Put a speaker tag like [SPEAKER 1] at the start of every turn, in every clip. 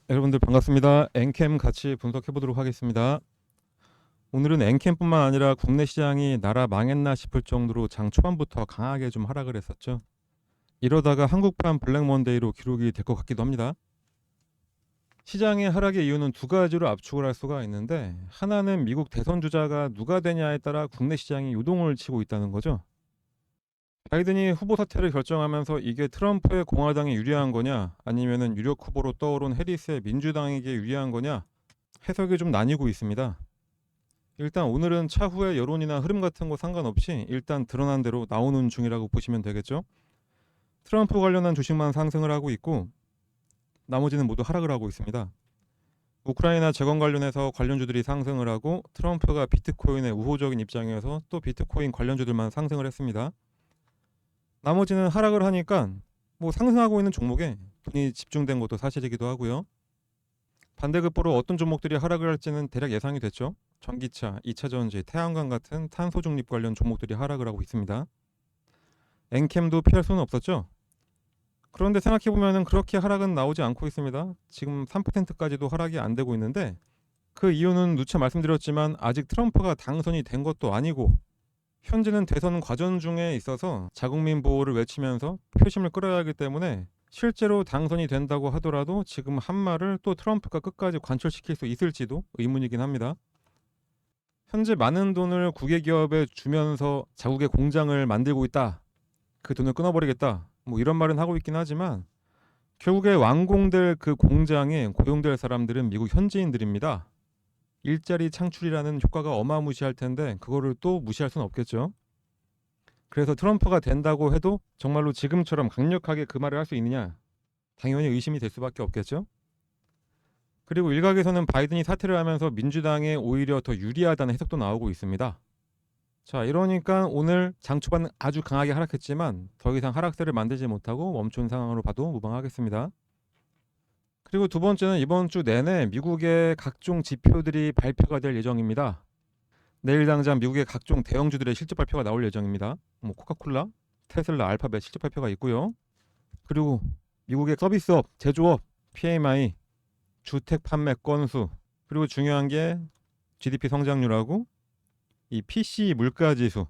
[SPEAKER 1] 여러분들 반갑습니다. 엔캠 같이 분석해 보도록 하겠습니다. 오늘은 엔캠뿐만 아니라 국내 시장이 나라 망했나 싶을 정도로 장 초반부터 강하게 좀 하락을 했었죠. 이러다가 한국판 블랙먼데이로 기록이 될 것 같기도 합니다. 시장의 하락의 이유는 두 가지로 압축을 할 수가 있는데, 하나는 미국 대선 주자가 누가 되냐에 따라 국내 시장이 요동을 치고 있다는 거죠. 바이든이 후보 사퇴를 결정하면서 이게 트럼프의 공화당에 유리한 거냐, 아니면은 유력 후보로 떠오른 해리스의 민주당에게 유리한 거냐, 해석이 좀 나뉘고 있습니다. 일단 오늘은 차후의 여론이나 흐름 같은 거 상관없이 일단 드러난 대로 나오는 중이라고 보시면 되겠죠. 트럼프 관련한 주식만 상승을 하고 있고 나머지는 모두 하락을 하고 있습니다. 우크라이나 재건 관련해서 관련주들이 상승을 하고, 트럼프가 비트코인의 우호적인 입장이어서 또 비트코인 관련주들만 상승을 했습니다. 나머지는 하락을 하니까 뭐 상승하고 있는 종목에 돈이 집중된 것도 사실이기도 하고요. 반대급부로 어떤 종목들이 하락을 할지는 대략 예상이 됐죠. 전기차, 2차전지, 태양광 같은 탄소 중립 관련 종목들이 하락을 하고 있습니다. 엔캠도 피할 수는 없었죠. 그런데 생각해보면 그렇게 하락은 나오지 않고 있습니다. 지금 3%까지도 하락이 안 되고 있는데, 그 이유는 누차 말씀드렸지만 아직 트럼프가 당선이 된 것도 아니고 현재는 대선 과정 중에 있어서 자국민 보호를 외치면서 표심을 끌어야 하기 때문에, 실제로 당선이 된다고 하더라도 지금 한 말을 또 트럼프가 끝까지 관철시킬 수 있을지도 의문이긴 합니다. 현재 많은 돈을 국외 기업에 주면서 자국의 공장을 만들고 있다, 그 돈을 끊어버리겠다, 뭐 이런 말은 하고 있긴 하지만 결국에 완공될 그 공장에 고용될 사람들은 미국 현지인들입니다. 일자리 창출이라는 효과가 어마무시할 텐데 그거를 또 무시할 수는 없겠죠. 그래서 트럼프가 된다고 해도 정말로 지금처럼 강력하게 그 말을 할 수 있느냐, 당연히 의심이 될 수밖에 없겠죠. 그리고 일각에서는 바이든이 사퇴를 하면서 민주당에 오히려 더 유리하다는 해석도 나오고 있습니다. 자, 이러니까 오늘 장 초반 아주 강하게 하락했지만 더 이상 하락세를 만들지 못하고 멈춘 상황으로 봐도 무방하겠습니다. 그리고 두 번째는 이번 주 내내 미국의 각종 지표들이 발표가 될 예정입니다. 내일 당장 미국의 각종 대형주들의 실적 발표가 나올 예정입니다. 뭐 코카콜라, 테슬라, 알파벳 실적 발표가 있고요. 그리고 미국의 서비스업, 제조업, PMI, 주택 판매 건수, 그리고 중요한 게 GDP 성장률하고 이 PC 물가 지수,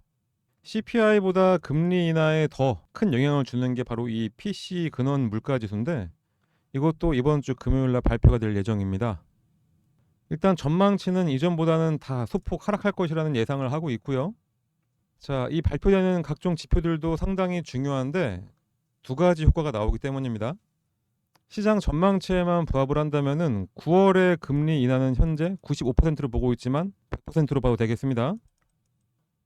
[SPEAKER 1] CPI보다 금리 인하에 더 큰 영향을 주는 게 바로 이 PC 근원 물가 지수인데, 이것도 이번 주 금요일 날 발표가 될 예정입니다. 일단 전망치는 이전보다는 다 소폭 하락할 것이라는 예상을 하고 있고요. 자, 이 발표되는 각종 지표들도 상당히 중요한데 두 가지 효과가 나오기 때문입니다. 시장 전망치에만 부합을 한다면은 9월의 금리 인하는 현재 95%로 보고 있지만 100%로 봐도 되겠습니다.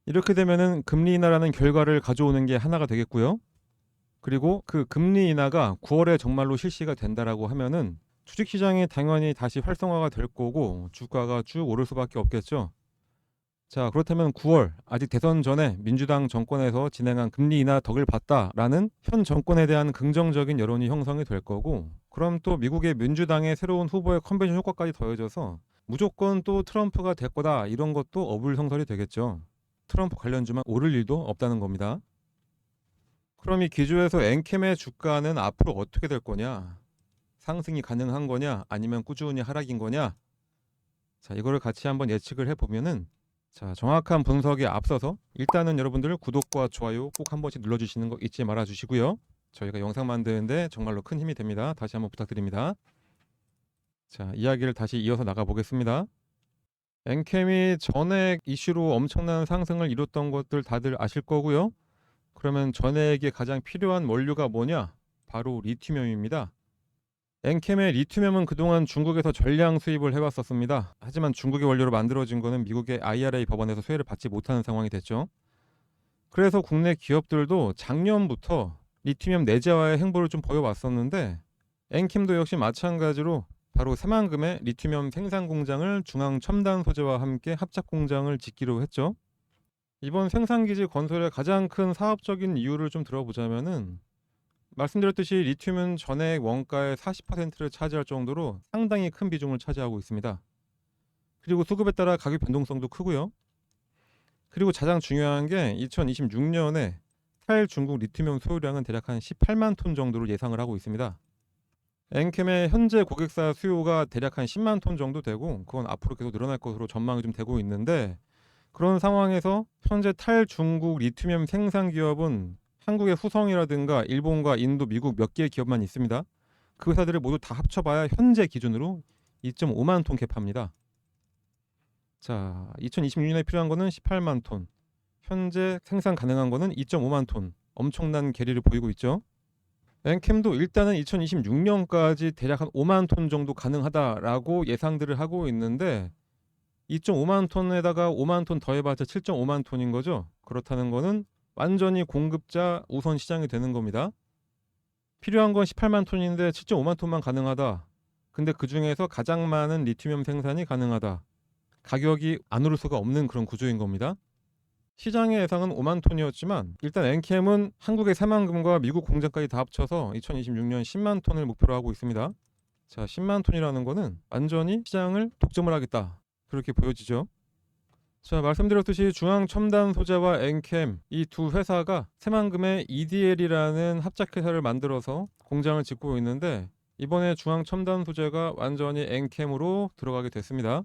[SPEAKER 1] 이렇게 되면은 금리 인하라는 결과를 가져오는 게 하나가 되겠고요. 그리고 그 금리 인하가 9월에 정말로 실시가 된다라고 하면은 주식시장이 당연히 다시 활성화가 될 거고 주가가 쭉 오를 수밖에 없겠죠. 자, 그렇다면 9월 아직 대선 전에 민주당 정권에서 진행한 금리 인하 덕을 봤다라는 현 정권에 대한 긍정적인 여론이 형성이 될 거고, 그럼 또 미국의 민주당의 새로운 후보의 컨벤션 효과까지 더해져서 무조건 또 트럼프가 될 거다, 이런 것도 어불성설이 되겠죠. 트럼프 관련주만 오를 일도 없다는 겁니다. 그럼 이 기조에서 엔캠의 주가는 앞으로 어떻게 될 거냐? 상승이 가능한 거냐? 아니면 꾸준히 하락인 거냐? 자, 이거를 같이 한번 예측을 해보면은, 자, 정확한 분석에 앞서서 일단은 여러분들 구독과 좋아요 꼭 한 번씩 눌러주시는 거 잊지 말아 주시고요. 저희가 영상 만드는데 정말로 큰 힘이 됩니다. 다시 한번 부탁드립니다. 자, 이야기를 다시 이어서 나가 보겠습니다. 엔캠이 전액 이슈로 엄청난 상승을 이뤘던 것들 다들 아실 거고요. 그러면 전액에 가장 필요한 원료가 뭐냐? 바로 리튬이온입니다. 엔캠의 리튬이온은 그동안 중국에서 전량 수입을 해왔었습니다. 하지만 중국의 원료로 만들어진 거는 미국의 IRA 법안에서 수혜를 받지 못하는 상황이 됐죠. 그래서 국내 기업들도 작년부터 리튬이온 내재화의 행보를 좀 보여왔었는데, 엔캠도 역시 마찬가지로 바로 새만금의 리튬이온 생산 공장을 중앙 첨단 소재와 함께 합작 공장을 짓기로 했죠. 이번 생산기지 건설의 가장 큰 사업적인 이유를 좀 들어보자면은, 말씀드렸듯이 리튬은 전액 원가의 40%를 차지할 정도로 상당히 큰 비중을 차지하고 있습니다. 그리고 수급에 따라 가격 변동성도 크고요. 그리고 가장 중요한 게 2026년에 탈 중국 리튬이온 소유량은 대략 한 18만 톤 정도로 예상을 하고 있습니다. 엔캠의 현재 고객사 수요가 대략 한 10만 톤 정도 되고 그건 앞으로 계속 늘어날 것으로 전망이 좀 되고 있는데, 그런 상황에서 현재 탈중국 리튬이온 생산 기업은 한국의 후성이라든가 일본과 인도, 미국 몇 개의 기업만 있습니다. 그 회사들을 모두 다 합쳐봐야 현재 기준으로 2.5만 톤 캐파입니다. 자, 2026년에 필요한 거는 18만 톤. 현재 생산 가능한 거는 2.5만 톤. 엄청난 괴리를 보이고 있죠. 엔캠도 일단은 2026년까지 대략 한 5만 톤 정도 가능하다라고 예상들을 하고 있는데, 2.5만 톤에다가 5만 톤 더해봤자 7.5만 톤인 거죠. 그렇다는 거는 완전히 공급자 우선 시장이 되는 겁니다. 필요한 건 18만 톤인데 7.5만 톤만 가능하다. 근데 그 중에서 가장 많은 리튬이온 생산이 가능하다. 가격이 안 오를 수가 없는 그런 구조인 겁니다. 시장의 예상은 5만 톤이었지만 일단 엔캠은 한국의 새만금과 미국 공장까지 다 합쳐서 2026년 10만 톤을 목표로 하고 있습니다. 자, 10만 톤이라는 거는 완전히 시장을 독점을 하겠다, 그렇게 보여지죠. 자, 말씀드렸듯이 중앙첨단 소재와 엔캠 이 두 회사가 새만금의 EDL이라는 합작회사를 만들어서 공장을 짓고 있는데, 이번에 중앙첨단 소재가 완전히 엔캠으로 들어가게 됐습니다.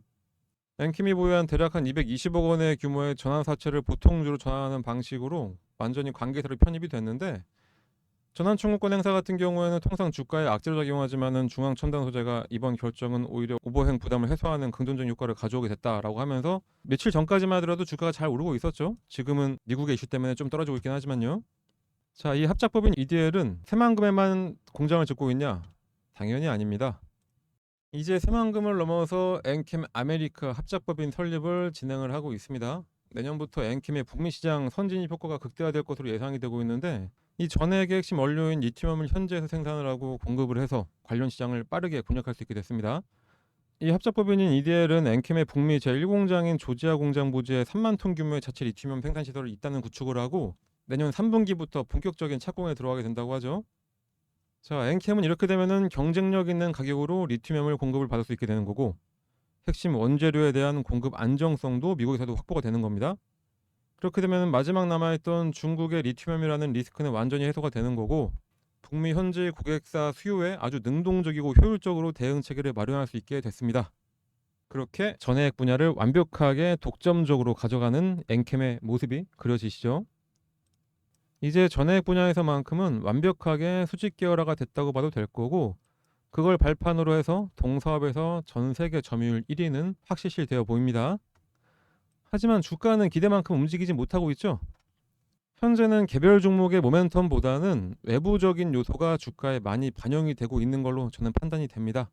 [SPEAKER 1] 엔캠이 보유한 대략 한 220억 원의 규모의 전환사채를 보통주로 전환하는 방식으로 완전히 관계사로 편입이 됐는데, 전환청구권 행사 같은 경우에는 통상 주가에 악재로 작용하지만은 중앙첨단 소재가 이번 결정은 오히려 오버행 부담을 해소하는 긍정적 효과를 가져오게 됐다라고 하면서 며칠 전까지만 하더라도 주가가 잘 오르고 있었죠. 지금은 미국의 이슈 때문에 좀 떨어지고 있긴 하지만요. 자, 이 합작법인 EDL은 새만금에만 공장을 짓고 있냐? 당연히 아닙니다. 이제 새만금을 넘어서 엔캠 아메리카 합작법인 설립을 진행을 하고 있습니다. 내년부터 엔캠의 북미 시장 선진입 효과가 극대화될 것으로 예상이 되고 있는데, 이 전액의 핵심 원료인 리튬을 현지에서 생산을 하고 공급을 해서 관련 시장을 빠르게 공략할 수 있게 됐습니다. 이 합작법인인 EDL은 엔캠의 북미 제1공장인 조지아 공장 부지에 3만 톤 규모의 자체 리튬 생산 시설을 있다는 구축을 하고 내년 3분기부터 본격적인 착공에 들어가게 된다고 하죠. 자, 엔캠은 이렇게 되면은 경쟁력 있는 가격으로 리튬을 공급을 받을 수 있게 되는 거고, 핵심 원재료에 대한 공급 안정성도 미국에서도 확보가 되는 겁니다. 그렇게 되면 마지막 남아있던 중국의 리튬이라는 리스크는 완전히 해소가 되는 거고, 북미 현지 고객사 수요에 아주 능동적이고 효율적으로 대응 체계를 마련할 수 있게 됐습니다. 그렇게 전해액 분야를 완벽하게 독점적으로 가져가는 엔캠의 모습이 그려지시죠. 이제 전해액 분야에서만큼은 완벽하게 수직 계열화가 됐다고 봐도 될 거고, 그걸 발판으로 해서 동사업에서 전 세계 점유율 1위는 확실시되어 보입니다. 하지만 주가는 기대만큼 움직이지 못하고 있죠. 현재는 개별 종목의 모멘텀보다는 외부적인 요소가 주가에 많이 반영이 되고 있는 걸로 저는 판단이 됩니다.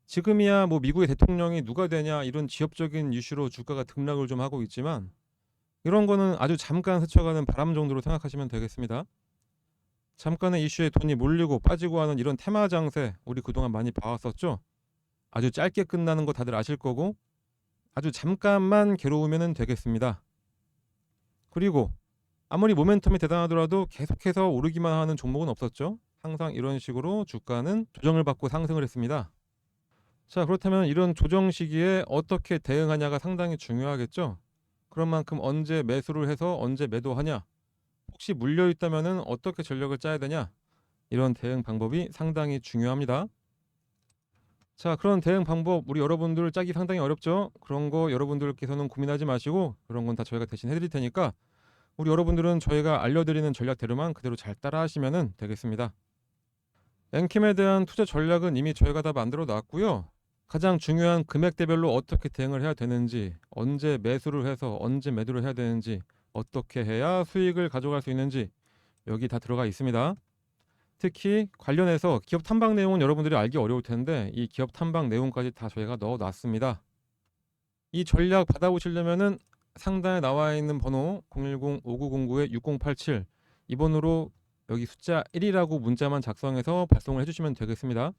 [SPEAKER 1] 지금이야 뭐 미국의 대통령이 누가 되냐 이런 지역적인 이슈로 주가가 등락을 좀 하고 있지만, 이런 거는 아주 잠깐 스쳐가는 바람 정도로 생각하시면 되겠습니다. 잠깐의 이슈에 돈이 몰리고 빠지고 하는 이런 테마 장세 우리 그동안 많이 봐왔었죠. 아주 짧게 끝나는 거 다들 아실 거고, 아주 잠깐만 괴로우면 되겠습니다. 그리고 아무리 모멘텀이 대단하더라도 계속해서 오르기만 하는 종목은 없었죠. 항상 이런 식으로 주가는 조정을 받고 상승을 했습니다. 자, 그렇다면 이런 조정 시기에 어떻게 대응하냐가 상당히 중요하겠죠. 그런 만큼 언제 매수를 해서 언제 매도하냐, 혹시 물려 있다면은 어떻게 전략을 짜야 되냐, 이런 대응 방법이 상당히 중요합니다. 자, 그런 대응 방법 우리 여러분들 짜기 상당히 어렵죠. 그런 거 여러분들께서는 고민하지 마시고 그런 건 다 저희가 대신 해드릴 테니까 우리 여러분들은 저희가 알려드리는 전략대로만 그대로 잘 따라 하시면 되겠습니다. 엔캠에 대한 투자 전략은 이미 저희가 다 만들어 놨고요. 가장 중요한 금액대별로 어떻게 대응을 해야 되는지, 언제 매수를 해서 언제 매도를 해야 되는지, 어떻게 해야 수익을 가져갈 수 있는지 여기 다 들어가 있습니다. 특히 관련해서 기업 탐방 내용은 여러분들이 알기 어려울 텐데 이 기업 탐방 내용까지 다 저희가 넣어 놨습니다. 이 전략 받아보시려면은 상단에 나와 있는 번호 010-5909-6087 이번으로 여기 숫자 1이라고 문자만 작성해서 발송을 해주시면 되겠습니다.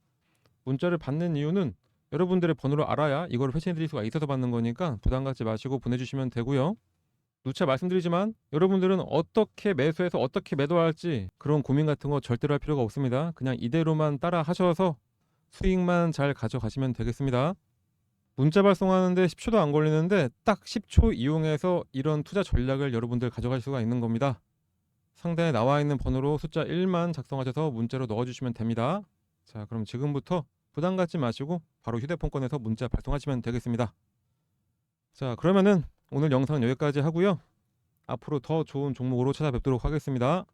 [SPEAKER 1] 문자를 받는 이유는 여러분들의 번호를 알아야 이걸 회신해 드릴 수가 있어서 받는 거니까 부담 갖지 마시고 보내주시면 되고요. 누차 말씀드리지만 여러분들은 어떻게 매수해서 어떻게 매도할지 그런 고민 같은 거 절대로 할 필요가 없습니다. 그냥 이대로만 따라 하셔서 수익만 잘 가져가시면 되겠습니다. 문자 발송하는데 10초도 안 걸리는데 딱 10초 이용해서 이런 투자 전략을 여러분들 가져갈 수가 있는 겁니다. 상단에 나와 있는 번호로 숫자 1만 작성하셔서 문자로 넣어주시면 됩니다. 자, 그럼 지금부터 부담 갖지 마시고 바로 휴대폰 꺼내서 문자 발송하시면 되겠습니다. 자, 그러면은 오늘 영상 여기까지 하고요. 앞으로 더 좋은 종목으로 찾아뵙도록 하겠습니다.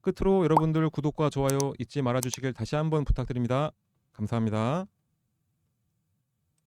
[SPEAKER 1] 끝으로 여러분들 구독과 좋아요 잊지 말아 주시길 다시 한번 부탁드립니다. 감사합니다.